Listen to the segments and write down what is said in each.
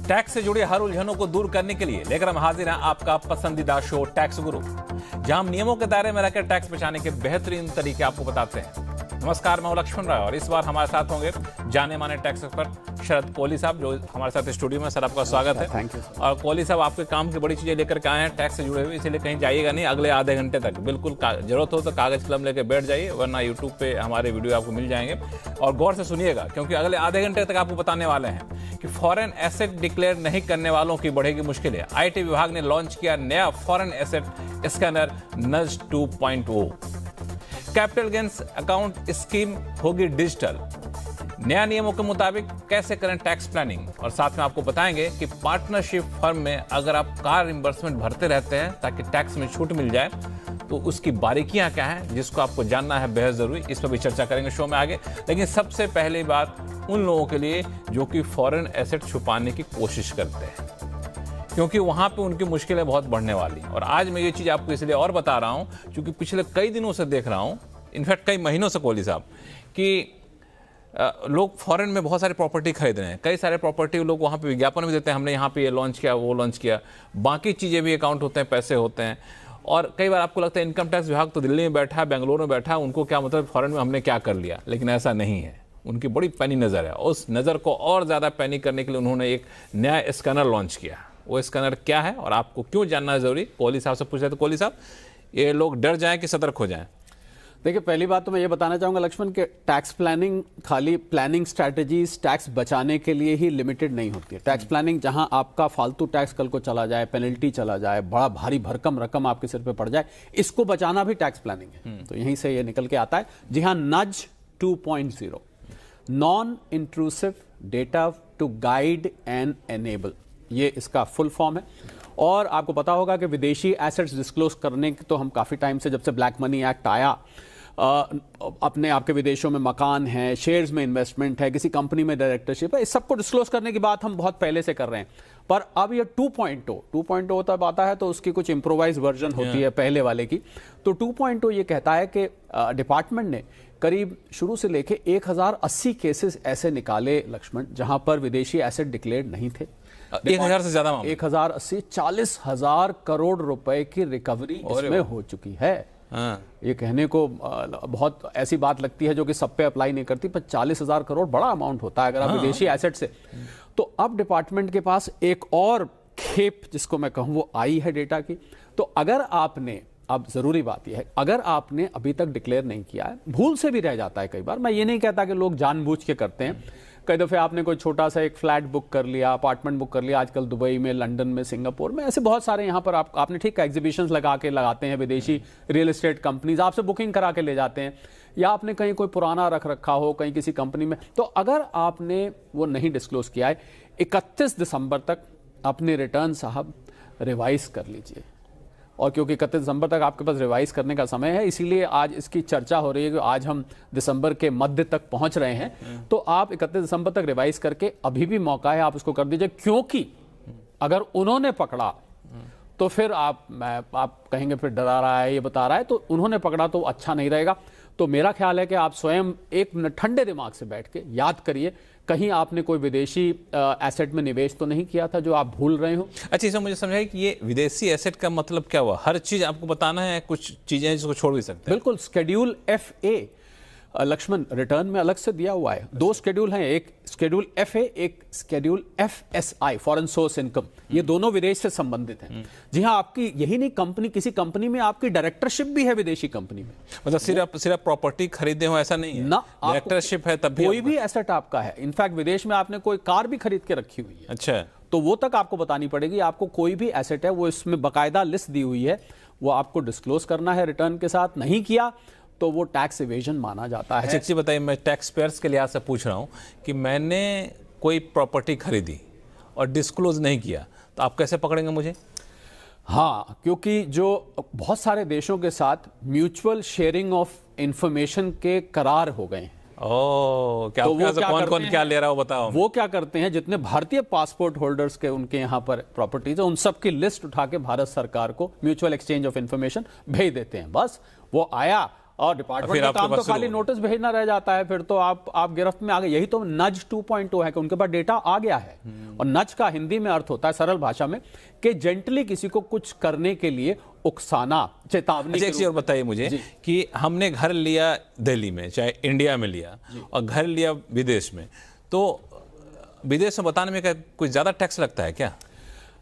Tax से जुड़ी हर उलझनों को दूर करने के लिए लेकर हम हाजिर हैं आपका पसंदीदा शो टैक्स गुरु, जहां हम नियमों के दायरे में रहकर टैक्स बचाने के बेहतरीन तरीके आपको बताते हैं। नमस्कार, मैं हूं लक्ष्मण राय और इस बार हमारे साथ होंगे जाने माने टैक्स एक्सपर्ट शरद कोहली साहब, जो हमारे साथ स्टूडियो में। सर, आपका स्वागत है। Thank you. और कोहली साहब, आपके काम की बड़ी चीजें लेकर के आए हैं टैक्स से जुड़े हुए, इसलिए कहीं जाइएगा नहीं अगले आधे घंटे तक। बिल्कुल जरूरत हो तो कागज कलम लेकर बैठ जाइए, वरना यूट्यूब पे हमारे वीडियो आपको मिल जाएंगे। और गौर से सुनिएगा, क्योंकि अगले आधे घंटे तक आपको बताने वाले हैं कि फॉरेन एसेट डिक्लेयर नहीं करने वालों की बढ़ेगी मुश्किलें। आईटी विभाग ने लॉन्च किया नया फॉरेन एसेट स्कैनर नज 2.0। कैपिटल गेन्स अकाउंट स्कीम होगी डिजिटल। नया नियमों के मुताबिक कैसे करें टैक्स प्लानिंग, और साथ में आपको बताएंगे कि पार्टनरशिप फर्म में अगर आप कार रिम्बर्समेंट भरते रहते हैं ताकि टैक्स में छूट मिल जाए, तो उसकी बारीकियां क्या हैं जिसको आपको जानना है, बेहद जरूरी। इस पर भी चर्चा करेंगे शो में आगे। लेकिन सबसे पहली बात उन लोगों के लिए जो कि फॉरेन एसेट छुपाने की कोशिश करते हैं, क्योंकि वहां पे उनकी मुश्किलें बहुत बढ़ने वाली। और आज मैं ये चीज़ आपको इसलिए और बता रहा हूं क्योंकि पिछले कई दिनों से देख रहा हूं, इनफैक्ट कई महीनों से कोहली साहब, कि लोग फॉरेन में बहुत सारी प्रॉपर्टी खरीद रहे हैं। कई सारे प्रॉपर्टी लोग वहाँ पे विज्ञापन भी देते हैं, हमने यहाँ पे ये लॉन्च किया, वो लॉन्च किया। बाकी चीज़ें भी अकाउंट होते हैं, पैसे होते हैं। और कई बार आपको लगता है इनकम टैक्स विभाग तो दिल्ली में बैठा है, बेंगलोर में बैठा है, उनको क्या मतलब फॉरेन में हमने क्या कर लिया। लेकिन ऐसा नहीं है, उनकी बड़ी पैनी नज़र है। उस नज़र को और ज़्यादा पैनी करने के लिए उन्होंने एक नया स्कैनर लॉन्च किया। वो स्कैनर क्या है और आपको क्यों जानना है जरूरी, कोहली साहब से पूछ रहे। तो कोहली साहब, ये लोग डर जाएं कि सतर्क हो जाएं? देखिए, पहली बात तो मैं ये बताना चाहूँगा लक्ष्मण कि टैक्स प्लानिंग खाली प्लानिंग स्ट्रैटेजीज टैक्स बचाने के लिए ही लिमिटेड नहीं होती है। टैक्स प्लानिंग जहां आपका फालतू टैक्स कल को चला जाए, पेनल्टी चला जाए, बड़ा भारी भरकम रकम आपके सिर पे पड़ जाए, इसको बचाना भी टैक्स प्लानिंग है। तो यहीं से ये निकल के आता है। जी हाँ, nudge 2.0, non intrusive data to guide and enable, ये इसका फुल फॉर्म है। और आपको पता होगा कि विदेशी एसेट्स डिस्क्लोज करने की तो हम काफ़ी टाइम से, जब से ब्लैक मनी एक्ट आया, अपने आपके विदेशों में मकान है, शेयर्स में इन्वेस्टमेंट है, किसी कंपनी में डायरेक्टरशिप है, इस सबको डिस्क्लोज करने की बात हम बहुत पहले से कर रहे हैं। पर अब ये 2.0 तब आता है तो उसकी कुछ इम्प्रोवाइज वर्जन होती है पहले वाले की। तो 2.0 ये कहता है कि डिपार्टमेंट ने करीब शुरू से लेके 1080 केसेस ऐसे निकाले लक्ष्मण, जहां पर विदेशी एसेट डिक्लेयर नहीं थे। 1000 से ज्यादा, 1080, 40,000 करोड़ रुपए की रिकवरी इसमें हो चुकी है। ये कहने को बहुत ऐसी बात लगती है जो कि सब पे अप्लाई नहीं करती, पर 40,000 करोड़ बड़ा अमाउंट होता है अगर आप विदेशी एसेट से। तो अब डिपार्टमेंट के पास एक और खेप, जिसको मैं कहूं, वो आई है डेटा की। तो अगर आपने, अब जरूरी बात यह है, अगर आपने अभी तक डिक्लेयर नहीं किया है, भूल से भी रह जाता है कई बार, मैं ये नहीं कहता कि लोग जानबूझ के करते हैं। कई दफ़े आपने कोई छोटा सा एक फ्लैट बुक कर लिया, अपार्टमेंट बुक कर लिया, आजकल दुबई में, लंदन में, सिंगापुर में, ऐसे बहुत सारे यहाँ पर आपने ठीक एग्जीबिशंस लगाते हैं विदेशी रियल एस्टेट कंपनीज, आपसे बुकिंग करा के ले जाते हैं। या आपने कहीं कोई पुराना रख रखा हो कहीं किसी कंपनी में, तो अगर आपने वो नहीं डिस्क्लोज किया है, 31 दिसंबर तक अपने रिटर्न साहब रिवाइज कर लीजिए। और क्योंकि 31 दिसंबर तक आपके पास रिवाइज करने का समय है, इसीलिए आज इसकी चर्चा हो रही है कि आज हम दिसंबर के मध्य तक पहुंच रहे हैं। तो आप 31 दिसंबर तक रिवाइज करके, अभी भी मौका है, आप उसको कर दीजिए। क्योंकि अगर उन्होंने पकड़ा तो फिर आप कहेंगे फिर डरा रहा है, ये बता रहा है, तो उन्होंने पकड़ा तो अच्छा नहीं रहेगा। तो मेरा ख्याल है कि आप स्वयं एक मिनट ठंडे दिमाग से बैठ के याद करिए, कहीं आपने कोई विदेशी एसेट में निवेश तो नहीं किया था जो आप भूल रहे हो। अच्छा, इसे मुझे समझाइए कि ये विदेशी एसेट का मतलब क्या हुआ? हर चीज आपको बताना है, कुछ चीजें जिसको छोड़ भी सकते हैं? बिल्कुल। शेड्यूल FA लक्ष्मण रिटर्न में अलग से दिया हुआ है। दो शेड्यूल हैं, एक शेड्यूल FA, एक schedule FSI, foreign source income. ये दोनों विदेश से संबंधित हैं। जी हाँ, आपकी यही नहीं, कंपनी, किसी कंपनी में आपकी डायरेक्टरशिप भी है विदेशी कंपनी में। मतलब सिर्फ प्रॉपर्टी खरीदे हो ऐसा नहीं है ना, डायरेक्टरशिप है तब भी कोई भी एसेट आपका है। इनफैक्ट विदेश में आपने कोई कार भी खरीद के रखी हुई है, अच्छा, तो वो तक आपको बतानी पड़ेगी। आपको कोई भी एसेट है, वो इसमें बाकायदा लिस्ट दी हुई है, वो आपको डिस्क्लोज करना है रिटर्न के साथ। नहीं किया तो वो टैक्स इवेजन माना जाता है। अच्छा, चीज बताइए, मैं टैक्स पेयर्स के लिहाज से पूछ रहा हूँ कि मैंने कोई प्रॉपर्टी खरीदी और डिस्क्लोज नहीं किया, तो आप कैसे पकड़ेंगे मुझे? हाँ, क्योंकि जो बहुत सारे देशों के साथ म्यूचुअल शेयरिंग ऑफ इंफॉर्मेशन के करार हो गए हैं। क्या तो कौन कौन क्या ले रहा हो बताओ। वो क्या करते हैं, जितने भारतीय पासपोर्ट होल्डर्स के उनके यहाँ पर प्रॉपर्टीज है, उन सब की लिस्ट उठा के भारत सरकार को म्यूचुअल एक्सचेंज ऑफ इंफॉर्मेशन भेज देते हैं। बस वो आया और डिपार्टमेंट का काम तो खाली नोटिस भेजना रह जाता है, फिर तो आप गिरफ्त में आ गए। यही तो नज 2.0 है कि उनके पास डेटा आ गया है। और नज का हिंदी में अर्थ होता है सरल भाषा में कि जेंटली किसी को कुछ करने के लिए उकसाना, चेतावनी। एक चीज और बताइए मुझे कि हमने घर लिया दिल्ली में, चाहे इंडिया में लिया, और घर लिया विदेश में, तो विदेश में बताने में कुछ ज्यादा टैक्स लगता है क्या?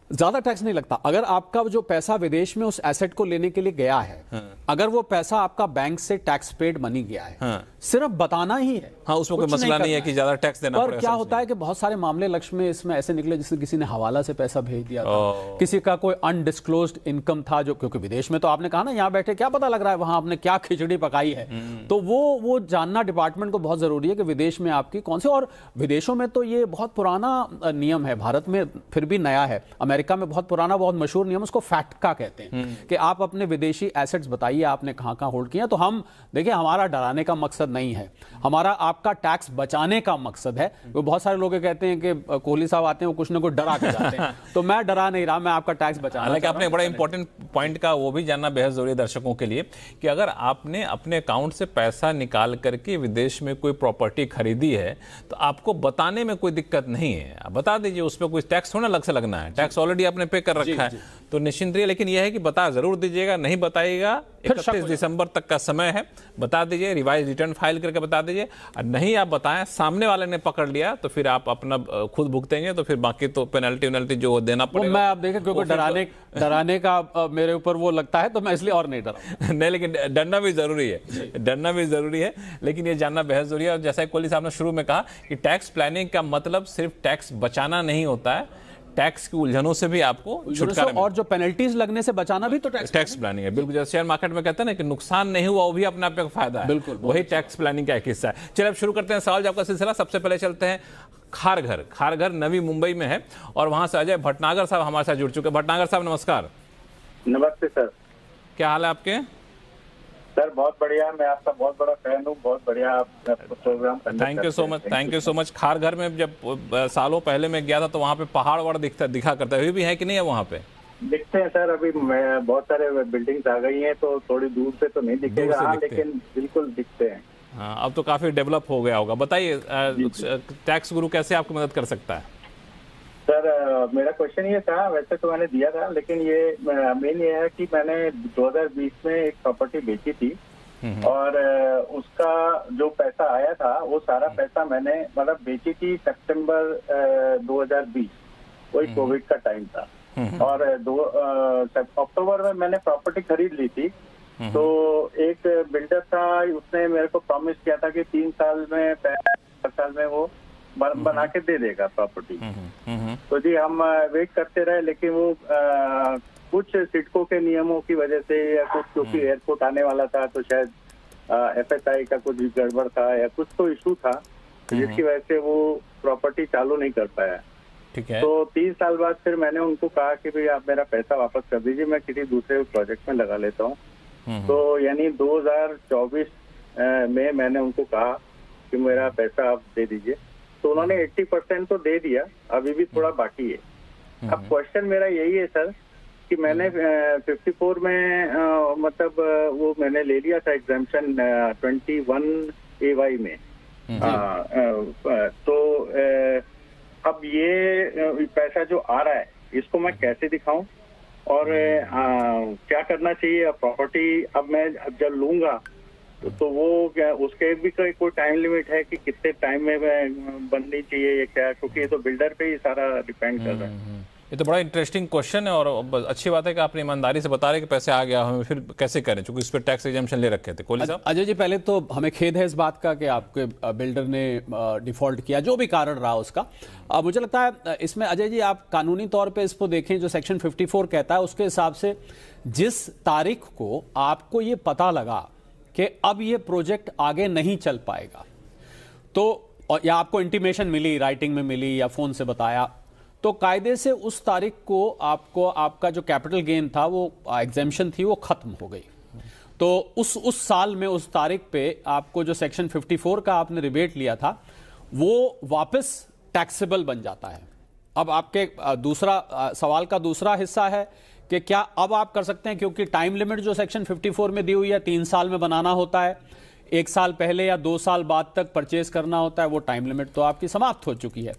ज्यादा टैक्स नहीं लगता। अगर आपका जो पैसा विदेश में उस एसेट को लेने के लिए गया है, अगर वो पैसा आपका बैंक से टैक्स पेड मनी गया है, सिर्फ बताना ही है। हाँ, उसमें कोई मसला नहीं है कि ज्यादा टैक्स देना पड़ेगा। पर क्या होता है कि बहुत सारे मामले लक्ष्य में इसमें ऐसे निकले जिससे किसी ने हवाला से पैसा भेज दिया था, किसी का कोई अनडिस्क्लोज्ड इनकम था, जो क्योंकि विदेश में तो आपने कहा ना यहाँ बैठे क्या पता लग रहा है वहां आपने क्या खिचड़ी पकाई है। तो वो जानना डिपार्टमेंट को बहुत जरूरी है कि विदेश में आपकी कौन सी। और विदेशों में तो ये बहुत पुराना नियम है, भारत में फिर भी नया है। अमेरिका में बहुत पुराना, बहुत मशहूर नियम, उसको फैक्टका कहते हैं कि आप अपने विदेशी एसेट्स बताइए आपने कहां कहां होल्ड किया। तो हम देखिए, हमारा डराने का मकसद नहीं है, हमारा आपका टैक्स बचाने का मकसद है। वो बहुत सारे लोग कहते हैं कि कोहली साहब आते हैं वो कुछ ना कुछ डरा के जाते हैं, तो मैं डरा नहीं रहा, मैं आपका टैक्स बचाना। हालांकि आपने बड़ा इंपॉर्टेंट पॉइंट का वो भी जानना बेहद जरूरी है दर्शकों के लिए कि अगर आपने अपने अकाउंट से पैसा निकाल करके विदेश में कोई प्रॉपर्टी खरीदी है तो आपको बताने में कोई दिक्कत नहीं है, आप बता दीजिए, उस पर कोई टैक्स थोड़ा अलग से लगना है, टैक्स ऑलरेडी आपने पे कर रखा है, तो निश्चिंत रहिए। लेकिन यह है कि बता जरूर दीजिएगा, नहीं बताइएगा 31 दिसंबर तक का समय है, बता दीजिए, रिवाइज रिटर्न फाइल करके बता दीजिए। और नहीं आप बताएं, सामने वाले ने पकड़ लिया तो फिर आप अपना खुद भुगतेंगे, तो फिर बाकी तो पेनल्टी जो देना पड़ेगा। मैं आप देखें क्योंकि डराने का मेरे ऊपर वो लगता है, तो मैं इसलिए और नहीं डरा। नहीं, लेकिन डरना भी जरूरी है, डरना भी जरूरी है, लेकिन ये जानना बेहद जरूरी है। और जैसा कोहली साहब ने शुरू में कहा कि टैक्स प्लानिंग का मतलब सिर्फ टैक्स बचाना नहीं होता है, टैक्स की उलझनों से भी आपको छुटकारा, और जो पेनल्टीज लगने से बचाना भी तो टैक्स प्लानिंग है। बिल्कुल, जैसे शेयर मार्केट में कहते हैं ना कि नुकसान नहीं हुआ वो भी अपने आप में फायदा है, बिल्कुल वही टैक्स प्लानिंग का एक हिस्सा है। चलिए अब शुरू करते हैं सवाल जवाब का सिलसिला। सबसे पहले चलते हैं खारघर नवी मुंबई में है, और वहां से अजय भटनागर साहब हमारे साथ जुड़ चुके हैं। भटनागर साहब नमस्कार। नमस्ते सर, क्या हाल है आपके? सर बहुत बढ़िया, मैं आपका बहुत बड़ा फैन हूँ, बहुत बढ़िया आप प्रोग्राम करते हैं। Thank you so much. Kharghar में जब सालों पहले मैं गया था तो वहाँ पे पहाड़ वहाड़ दिखा करता है, अभी भी है कि नहीं है वहाँ पे? दिखते हैं सर, अभी बहुत सारे बिल्डिंग्स आ गई हैं तो थोड़ी दूर से तो नहीं दिखेगा, हाँ, लेकिन बिल्कुल दिखते हैं। हाँ, अब तो काफी डेवलप हो गया होगा। बताइए टैक्स गुरु कैसे आपकी मदद कर सकता है? सर मेरा क्वेश्चन ये था, वैसे तो मैंने दिया था, लेकिन ये मेन ये है कि मैंने 2020 में एक प्रॉपर्टी बेची थी और उसका जो पैसा आया था वो सारा पैसा मैंने मतलब बेची थी सितंबर 2020, वही कोविड का टाइम था, और अक्टूबर में मैंने प्रॉपर्टी खरीद ली थी। तो एक बिल्डर था, उसने मेरे को प्रॉमिस किया था कि 3 साल में 5 साल में वो बना के दे देगा प्रॉपर्टी। तो जी हम वेट करते रहे, लेकिन वो कुछ सिडको के नियमों की वजह से या कुछ, क्योंकि एयरपोर्ट आने वाला था तो शायद FSI का कुछ गड़बड़ था या कुछ तो इशू था, जिसकी वजह से वो प्रॉपर्टी चालू नहीं कर पाया। ठीक है। तो 3 साल बाद फिर मैंने उनको कहा कि भाई आप मेरा पैसा वापस कर दीजिए, मैं किसी दूसरे प्रोजेक्ट में लगा लेता हूँ। तो यानी 2024 में मैंने उनको कहा कि मेरा पैसा आप दे दीजिए, तो उन्होंने 80% तो दे दिया, अभी भी थोड़ा बाकी है। अब क्वेश्चन मेरा यही है सर कि मैंने 54 में मतलब वो मैंने ले लिया था एग्जाम्पशन 21AY में, तो अब ये पैसा जो आ रहा है इसको मैं कैसे दिखाऊं और क्या करना चाहिए? प्रॉपर्टी अब मैं जब लूंगा तो वो क्या उसके भी कोई टाइम लिमिट है कि कितने टाइम में बननी चाहिए या क्या? क्योंकि ये तो बिल्डर पे ही सारा डिपेंड कर रहा है। ये तो बड़ा इंटरेस्टिंग क्वेश्चन है और अच्छी बात है कि आपने ईमानदारी से बता रहे कि पैसे आ गया, हमें फिर कैसे करें, क्योंकि इस पर टैक्स एग्जम्पशन ले रखे थे। कोहली साहब। अजय जी, पहले तो हमें खेद है इस बात का कि आपके बिल्डर ने डिफॉल्ट किया, जो भी कारण रहा उसका। मुझे लगता है इसमें अजय जी आप कानूनी तौर पे इसको देखें, जो सेक्शन 54 कहता है उसके हिसाब से जिस तारीख को आपको ये पता लगा कि अब ये प्रोजेक्ट आगे नहीं चल पाएगा, तो या आपको इंटीमेशन मिली, राइटिंग में मिली या फोन से बताया, तो कायदे से उस तारीख को आपको आपका जो कैपिटल गेन था, वो एग्जेम्पशन थी, वो खत्म हो गई। तो उस साल में उस तारीख पे आपको जो सेक्शन 54 का आपने रिबेट लिया था वो वापस टैक्सेबल बन जाता है। अब आपके दूसरा सवाल का दूसरा हिस्सा है कि क्या अब आप कर सकते हैं, क्योंकि टाइम लिमिट जो सेक्शन 54 में दी हुई है 3 साल में बनाना होता है, 1 साल पहले या 2 साल बाद तक परचेज करना होता है, वो टाइम लिमिट तो आपकी समाप्त हो चुकी है।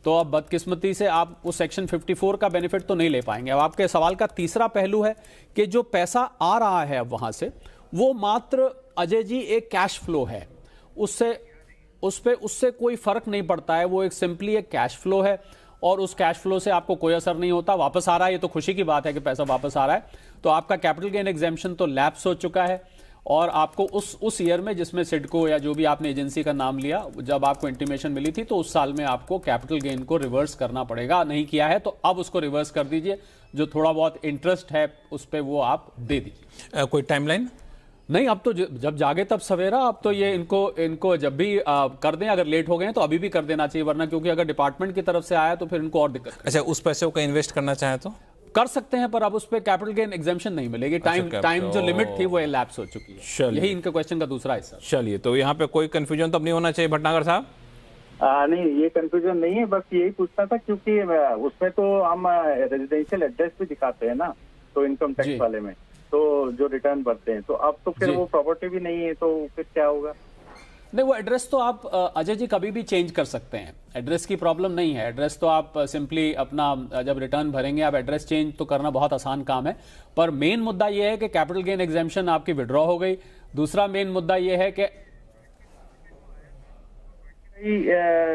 तो अब बदकिस्मती से आप उस सेक्शन 54 का बेनिफिट तो नहीं ले पाएंगे। अब आपके सवाल का तीसरा पहलू है कि जो पैसा आ रहा है अब वहां से, वो मात्र अजय जी एक कैश फ्लो है, उससे कोई फर्क नहीं पड़ता है, वो एक सिंपली एक कैश फ्लो है और उस कैश फ्लो से आपको कोई असर नहीं होता। वापस आ रहा है, ये तो खुशी की बात है कि पैसा वापस आ रहा है, तो आपका कैपिटल गेन एग्जेम्पशन तो लैप्स हो चुका है और आपको उस ईयर में जिसमें सिडको या जो भी आपने एजेंसी का नाम लिया, जब आपको इंटीमेशन मिली थी, तो उस साल में आपको कैपिटल गेन को रिवर्स करना पड़ेगा। नहीं किया है तो अब उसको रिवर्स कर दीजिए, जो थोड़ा बहुत इंटरेस्ट है उस पर वो आप दे दीजिए। कोई टाइमलाइन नहीं, अब तो जब जागे तब सवेरा। अब तो ये इनको जब भी कर दें, अगर लेट हो गए तो अभी भी कर देना चाहिए, वरना क्योंकि अगर डिपार्टमेंट की तरफ से आया तो फिर इनको और दिक्कत। अच्छा, उस पैसे को कहीं इन्वेस्ट करना चाहे तो कर सकते हैं, पर अब उस पर कैपिटल गेन एग्जेम्पशन नहीं मिलेगी। टाइम जो लिमिट थी वो लैप्स हो चुकी है। यही इनके क्वेश्चन का दूसरा हिस्सा। चलिए, तो यहाँ पे कोई कंफ्यूजन तो नहीं होना चाहिए भटनागर साहब? नहीं, ये कंफ्यूजन नहीं है, बस यही पूछना था क्योंकि उसमें तो हम रेजिडेंशियल एड्रेस भी दिखाते हैं ना, तो इनकम टैक्स वाले में तो जो रिटर्न भरते हैं, तो अब तो फिर वो प्रॉपर्टी भी नहीं है, तो फिर क्या होगा? नहीं, वो एड्रेस तो आप अजय जी कभी भी चेंज कर सकते हैं, एड्रेस की प्रॉब्लम नहीं है। एड्रेस तो आप सिंपली अपना जब रिटर्न भरेंगे आप एड्रेस चेंज तो करना बहुत आसान काम है। पर मेन मुद्दा ये है कि कैपिटल गेन एग्जेम्पशन आपकी विड्रॉ हो गई। दूसरा मेन मुद्दा ये है कि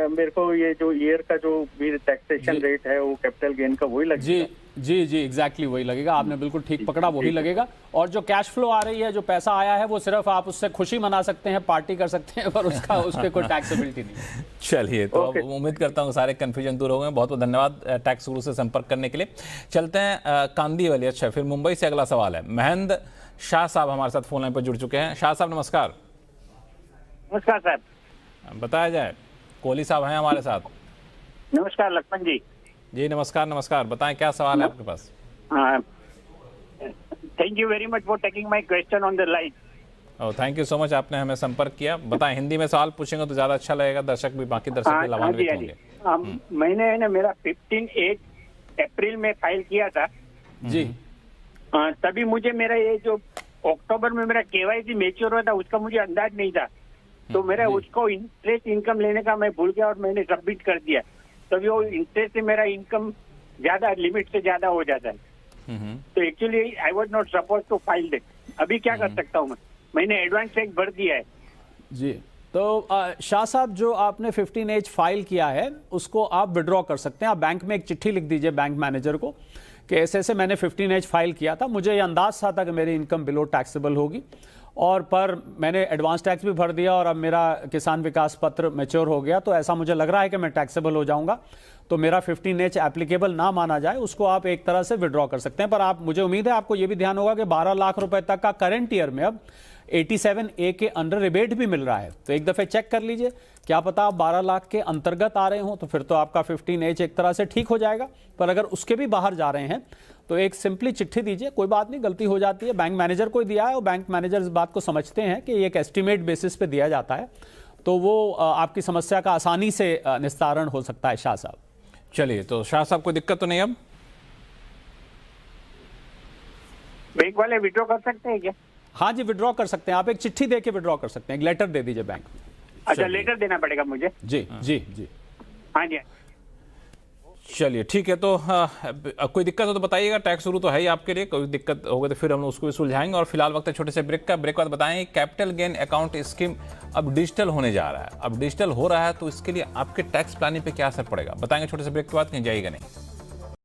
मेरे को ये जो ईयर का जो भी टैक्सेशन रेट है वो कैपिटल गेन का वही लगेगा? जी एग्जैक्टली वही लगेगा। आपने बिल्कुल ठीक पकड़ा, वही लगेगा। और जो कैश फ्लो आ रही है, जो पैसा आया है, वो सिर्फ आप उससे खुशी मना सकते हैं, पार्टी कर सकते हैं, पर उस पर कोई टैक्सेबिलिटी नहीं है। चलिए, तो उम्मीद करता हूँ सारे कंफ्यूजन दूर हो गए। बहुत बहुत धन्यवाद टैक्स गुरु से संपर्क करने के लिए। चलते हैं कांदी वाली। अच्छा, फिर मुंबई से अगला सवाल है। महेंद्र शाह साहब हमारे साथ फोन लाइन पर जुड़ चुके हैं। शाह साहब नमस्कार। नमस्कार सर। बताया जाए, कोहली साहब हैं हमारे साथ। नमस्कार लक्ष्मण जी। जी नमस्कार, बताएं क्या सवाल है आपके पास? Thank you very much for taking my question on the line. Thank you so much, आपने हमें संपर्क किया। बताएं, हिंदी में सवाल पूछेंगे तो ज्यादा अच्छा लगेगा, दर्शक भी, बाकी दर्शक भी लाभान्वित होंगे। मैंने ना मेरा 15 अप्रैल में फाइल किया था जी। तभी मुझे मेरा ये जो अक्टूबर में मेरा केवाईसी मैच्योर हुआ था उसका मुझे अंदाज नहीं था, तो मेरा उसको इंटरेस्ट इनकम लेने का मैं भूल गया और मैंने सबमिट कर दिया। तभी वो इंटरेस्ट से मेरा इनकम ज्यादा लिमिट से ज्यादा हो जाता है। तो actually I was not suppose to file that. अभी क्या कर सकता हूँ मैंने एडवांस टैक्स भर दिया है जी। तो शाह साहब, जो आपने 15H फाइल किया है उसको आप विड्रॉ कर सकते हैं। आप बैंक में एक चिट्ठी लिख दीजिए बैंक मैनेजर को कि ऐसे मैंने 15H फाइल किया था, मुझे ये अंदाज था कि मेरी इनकम बिलो टैक्सेबल होगी, और पर मैंने एडवांस टैक्स भी भर दिया और अब मेरा किसान विकास पत्र मैच्योर हो गया, तो ऐसा मुझे लग रहा है कि मैं टैक्सेबल हो जाऊंगा, तो मेरा 15H एप्लीकेबल ना माना जाए, उसको आप एक तरह से विड्रॉ कर सकते हैं। पर आप, मुझे उम्मीद है आपको ये भी ध्यान होगा कि 12 लाख रुपए तक का करंट ईयर में अब 87A के अंडर रिबेट भी मिल रहा है, तो एक दफे चेक कर लीजिए, क्या पता आप 12 लाख के अंतर्गत आ रहे हो, तो फिर तो आपका 15H एक तरह से ठीक हो जाएगा। पर अगर उसके भी बाहर जा रहे हैं तो एक सिंपली चिट्ठी दीजिए, कोई बात नहीं, गलती हो जाती है, बैंक मैनेजर को दिया है और बैंक मैनेजर इस बात को समझते हैं कि ये एक एस्टिमेट बेसिस पे दिया जाता है, तो वो आपकी समस्या का आसानी से निस्तारण हो सकता है। शाह साहब, चलिए, तो शाह साहब कोई दिक्कत तो नहीं? अब बैंक वाले विड्रॉ कर सकते हैं क्या? हाँ जी, विड्रॉ कर सकते हैं। आप एक चिट्ठी दे के विड्रॉ कर सकते हैं, एक लेटर दे दीजिए बैंक में। अच्छा, लेटर देना पड़ेगा मुझे? जी जी जी। हाँ जी। चलिए, ठीक है। तो कोई दिक्कत हो तो बताइएगा, टैक्स गुरु तो है ही आपके लिए। कोई दिक्कत होगी तो फिर हम उसको भी सुलझाएंगे। और फिलहाल वक्त है छोटे से ब्रेक का। ब्रेक बाद बताएं, कैपिटल गेन अकाउंट स्कीम अब डिजिटल होने जा रहा है। अब डिजिटल हो रहा है तो इसके लिए आपके टैक्स प्लानिंग पे क्या असर पड़ेगा, बताएंगे छोटे से ब्रेक के बाद। कहीं जाइएगा नहीं।